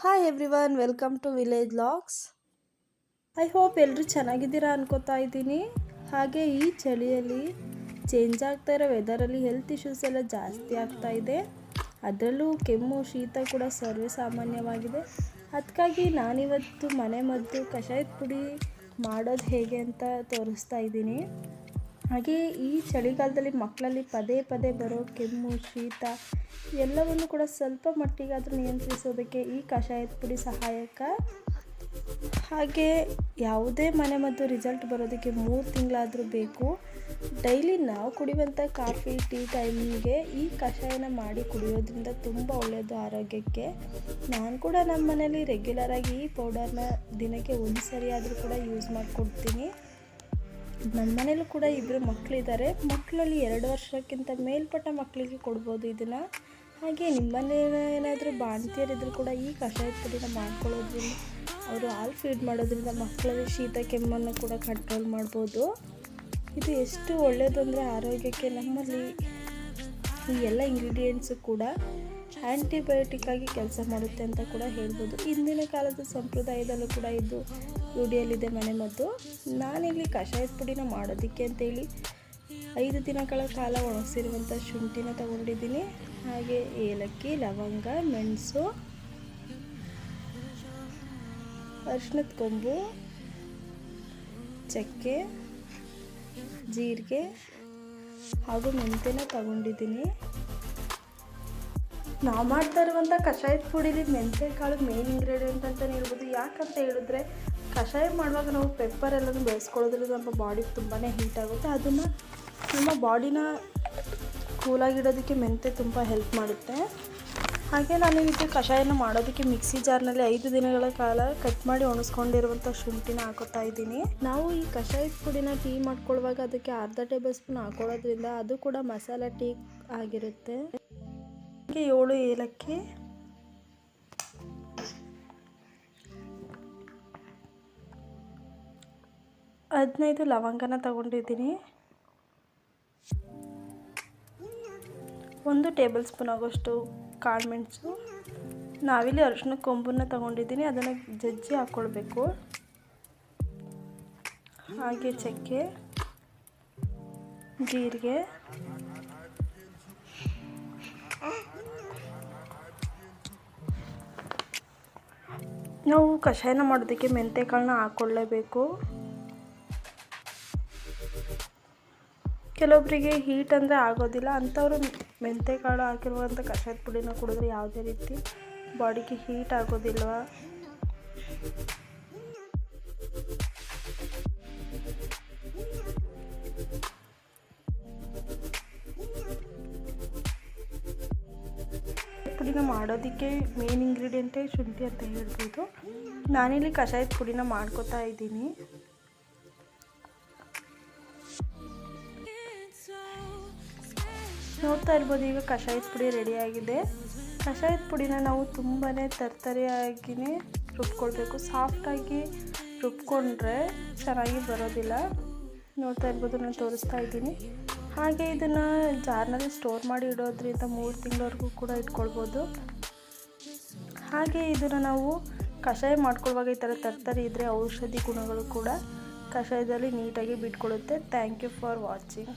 Hi everyone, welcome to village logs. I hope ಎಲ್ಲರೂ ಚೆನ್ನಾಗಿದ್ದೀರಾ ಅನ್ಕೋತಾ ಇದ್ದೀನಿ. ಹಾಗೆ ಈ ಚಳಿಯಲ್ಲಿ ಚೇಂಜ್ ಆಗ್ತಾ ಇರೋ ವೆದರಲ್ಲಿ ಹೆಲ್ತ್ ಇಶ್ಯೂಸ್ ಎಲ್ಲ ಜಾಸ್ತಿ ಆಗ್ತಾ ಇದೆ. ಅದರಲ್ಲೂ ಕೆಮ್ಮು ಶೀತ ಕೂಡ ಸರ್ವೇ ಸಾಮಾನ್ಯವಾಗಿದೆ. ಅದಕ್ಕಾಗಿ ನಾನಿವತ್ತು ಮನೆ ಮದ್ದು ಕಷಾಯದ ಪುಡಿ ಮಾಡೋದು ಹೇಗೆ ಅಂತ ತೋರಿಸ್ತಾ ಇದ್ದೀನಿ. ಹಾಗೆ ಈ ಚಳಿಗಾಲದಲ್ಲಿ ಮಕ್ಕಳಲ್ಲಿ ಪದೇ ಪದೇ ಬರೋ ಕೆಮ್ಮು ಶೀತ ಎಲ್ಲವನ್ನು ಕೂಡ ಸ್ವಲ್ಪ ಮಟ್ಟಿಗಾದರೂ ನಿಯಂತ್ರಿಸೋದಕ್ಕೆ ಈ ಕಷಾಯದ ಪುಡಿ ಸಹಾಯಕ. ಹಾಗೆ ಯಾವುದೇ ಮನೆಮದ್ದು ರಿಸಲ್ಟ್ ಬರೋದಕ್ಕೆ 3 ತಿಂಗಳಾದರೂ ಬೇಕು. ಡೈಲಿ ನಾವು ಕುಡಿಯುವಂಥ ಕಾಫಿ ಟೀ ಟೈಮಿಗೆ ಈ ಕಷಾಯನ ಮಾಡಿ ಕುಡಿಯೋದ್ರಿಂದ ತುಂಬ ಒಳ್ಳೆಯದು ಆರೋಗ್ಯಕ್ಕೆ. ನಾನು ಕೂಡ ನಮ್ಮ ಮನೇಲಿ ರೆಗ್ಯುಲರಾಗಿ ಈ ಪೌಡರ್ನ ದಿನಕ್ಕೆ 1 ಸರಿ ಆದರೂ ಕೂಡ ಯೂಸ್ ಮಾಡಿಕೊಡ್ತೀನಿ. ನಮ್ಮ ಮನೇಲೂ ಕೂಡ 2 ಮಕ್ಕಳಿದ್ದಾರೆ. ಮಕ್ಕಳಲ್ಲಿ 2 ವರ್ಷಕ್ಕಿಂತ ಮೇಲ್ಪಟ್ಟ ಮಕ್ಕಳಿಗೆ ಕೊಡ್ಬೋದು ಇದನ್ನು. ಹಾಗೆ ನಿಮ್ಮ ಮನೇಲಿ ಏನಾದರೂ ಬಾಣಂತಿಯರಿದ್ದರೂ ಕೂಡ ಈ ಕಷಾಯದ ಪುಡಿನ ಮಾಡ್ಕೊಳ್ಳೋದ್ರಿಂದ, ಅವರು ಹಾಲು ಫೀಡ್ ಮಾಡೋದ್ರಿಂದ ಮಕ್ಕಳಲ್ಲಿ ಶೀತ ಕೆಮ್ಮನ್ನು ಕೂಡ ಕಂಟ್ರೋಲ್ ಮಾಡ್ಬೋದು. ಇದು ಎಷ್ಟು ಒಳ್ಳೆಯದು ಅಂದರೆ ಆರೋಗ್ಯಕ್ಕೆ. ನಮ್ಮಲ್ಲಿ ಈ ಎಲ್ಲ ಇಂಗ್ರೀಡಿಯೆಂಟ್ಸು ಕೂಡ ಆ್ಯಂಟಿಬಯೋಟಿಕ್ ಆಗಿ ಕೆಲಸ ಮಾಡುತ್ತೆ ಅಂತ ಕೂಡ ಹೇಳ್ಬೋದು. ಇಂದಿನ ಕಾಲದ ಸಂಪ್ರದಾಯದಲ್ಲೂ ಕೂಡ ಇದು ರೂಢಿಯಲ್ಲಿದೆ ಮನೆಮದ್ದು. ನಾನಿಲ್ಲಿ ಕಷಾಯದ ಪುಡಿನ ಮಾಡೋದಕ್ಕೆ ಅಂತೇಳಿ 5 ದಿನಗಳ ಕಾಲ ಒಣಗಿಸಿರುವಂಥ ಶುಂಠಿನ ತಗೊಂಡಿದ್ದೀನಿ. ಹಾಗೆ ಏಲಕ್ಕಿ, ಲವಂಗ, ಮೆಣಸು, ಅರಿಶಿಣದ ಕೊಂಬು, ಚಕ್ಕೆ, ಜೀರಿಗೆ ಹಾಗೂ ಮೆಂತ್ಯನ ತಗೊಂಡಿದ್ದೀನಿ. ನಾವು ಮಾಡ್ತಾ ಇರುವಂಥ ಕಷಾಯದ ಪುಡಿಲಿ ಮೆಂತ್ಯ ಕಾಳು ಮೇನ್ ಇಂಗ್ರೀಡಿಯೆಂಟ್ ಅಂತಲೇ ಹೇಳ್ಬೋದು. ಯಾಕಂತ ಹೇಳಿದ್ರೆ ಕಷಾಯ ಮಾಡುವಾಗ ನಾವು ಪೆಪ್ಪರ್ ಎಲ್ಲನೂ ಬೆಳೆಸ್ಕೊಳ್ಳೋದ್ರಿಂದ ನಮ್ಮ ಬಾಡಿಗೆ ತುಂಬಾ ಹೀಟ್ ಆಗುತ್ತೆ. ಅದನ್ನು ನಮ್ಮ ಬಾಡಿನ ಕೂಲಾಗಿಡೋದಕ್ಕೆ ಮೆಂತ್ಯ ತುಂಬ ಹೆಲ್ಪ್ ಮಾಡುತ್ತೆ. ಹಾಗೆ ನಾನು ಇದಕ್ಕೆ ಕಷಾಯನ ಮಾಡೋದಕ್ಕೆ ಮಿಕ್ಸಿ ಜಾರ್ನಲ್ಲಿ 5 ದಿನಗಳ ಕಾಲ ಕಟ್ ಮಾಡಿ ಒಣಗಿಸ್ಕೊಂಡಿರುವಂಥ ಶುಂಠಿನ ಹಾಕೋತಾ ಇದ್ದೀನಿ. ನಾವು ಈ ಕಷಾಯದ ಪುಡಿನ ಟೀ ಮಾಡ್ಕೊಳ್ಳುವಾಗ ಅದಕ್ಕೆ 1/2 ಟೇಬಲ್ ಸ್ಪೂನ್ ಹಾಕೊಳ್ಳೋದ್ರಿಂದ ಅದು ಕೂಡ ಮಸಾಲ ಟೀ ಆಗಿರುತ್ತೆ. ಹಾಗೆ 7 ಏಲಕ್ಕಿ, 15 ಲವಂಗನ ತಗೊಂಡಿದ್ದೀನಿ. 1 ಟೇಬಲ್ ಸ್ಪೂನ್ ಆಗೋಷ್ಟು ಕಾಳುಮೆಣಸು. ನಾವಿಲ್ಲಿ ಅರಿಶಿನ ಕೊಂಬನ್ನ ತಗೊಂಡಿದ್ದೀನಿ, ಅದನ್ನು ಜಜ್ಜಿ ಹಾಕ್ಕೊಳ್ಬೇಕು. ಹಾಗೆ ಚಕ್ಕೆ, ಜೀರಿಗೆ, ನಾವು ಕಷಾಯನ ಮಾಡೋದಕ್ಕೆ ಮೆಂತ್ಯ ಕಾಳನ್ನ ಹಾಕ್ಕೊಳ್ಳೇಬೇಕು. ಕೆಲವೊಬ್ಬರಿಗೆ ಹೀಟ್ ಅಂದರೆ ಆಗೋದಿಲ್ಲ, ಅಂಥವರು ಮೆಂತ್ಯ ಕಾಳು ಹಾಕಿರುವಂಥ ಕಷಾಯದ ಪುಡಿನ ಕುಡಿದ್ರೆ ಯಾವುದೇ ರೀತಿ ಬಾಡಿಗೆ ಹೀಟ್ ಆಗೋದಿಲ್ಲ. ಪುಡಿನ ಮಾಡೋದಕ್ಕೆ ಮೇನ್ ಇಂಗ್ರೀಡಿಯೆಂಟೇ ಶುಂಠಿ ಅಂತ ಹೇಳ್ಬೋದು. ನಾನಿಲ್ಲಿ ಕಷಾಯದ ಪುಡಿನ ಮಾಡ್ಕೋತಾ ಇದ್ದೀನಿ. ನೋಡ್ತಾ ಇರ್ಬೋದು, ಈಗ ಕಷಾಯದ ಪುಡಿ ರೆಡಿಯಾಗಿದೆ. ಕಷಾಯದ ಪುಡಿನ ನಾವು ತುಂಬಾ ತರ್ತರಿಯಾಗಿಯೇ ರುಬ್ಕೊಳ್ಬೇಕು. ಸಾಫ್ಟಾಗಿ ರುಬ್ಕೊಂಡ್ರೆ ಚೆನ್ನಾಗಿ ಬರೋದಿಲ್ಲ. ನೋಡ್ತಾ ಇರ್ಬೋದು, ನಾನು ತೋರಿಸ್ತಾ ಇದ್ದೀನಿ. ಹಾಗೆ ಇದನ್ನು ಜಾರ್ನಲ್ಲಿ ಸ್ಟೋರ್ ಮಾಡಿ ಇಡೋದ್ರಿಂದ 3 ತಿಂಗಳವರೆಗೂ ಕೂಡ ಇಟ್ಕೊಳ್ಬೋದು. ಹಾಗೆ ಇದನ್ನು ನಾವು ಕಷಾಯ ಮಾಡ್ಕೊಳ್ಳುವಾಗ ಈ ಥರ ತರ್ತರಿ ಇದ್ದರೆ ಔಷಧಿ ಗುಣಗಳು ಕೂಡ ಕಷಾಯದಲ್ಲಿ ನೀಟಾಗಿ ಬಿಟ್ಕೊಳ್ಳುತ್ತೆ. Thank you for watching.